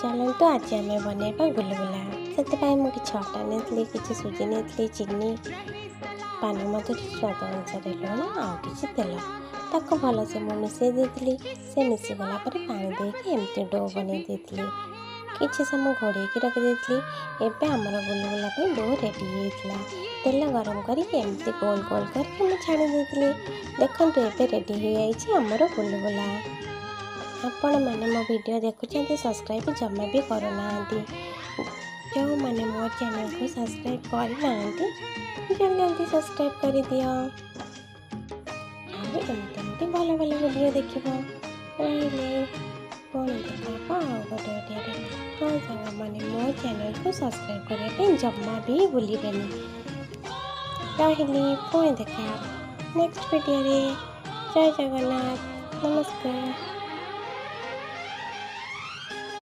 चलतु आज आम बनवा गुलगुला से मुझे अटा नहीं कि सुजी नहीं चीनी पान मधुरी स्वाद अनुसार लुण आउ कि तेल ताक भल से मुझे मिसई देती से मिसीगला पानी देके एमती डो बन किसी समय घोड़े रखी एवं आमर गुलगुला डो रेडी होता तेल गरम करमती गोल गोल करके छाणी देती देखु ए रेडी हो आमर गुलगुला। आपण मैंने मो वीडियो देखुं सब्सक्राइब जमा भी करूना जो मैंने मो चैनल को सब्सक्राइब करना जल्दी जल्दी सब्सक्राइब कर दियो एमती भल भल वीडियो देख मैंने मो चैनल को सब्सक्राइब करने जमा भी भूलें रही पुणी देखा नेक्स्ट वीडियो जय जगन्नाथ नमस्कार।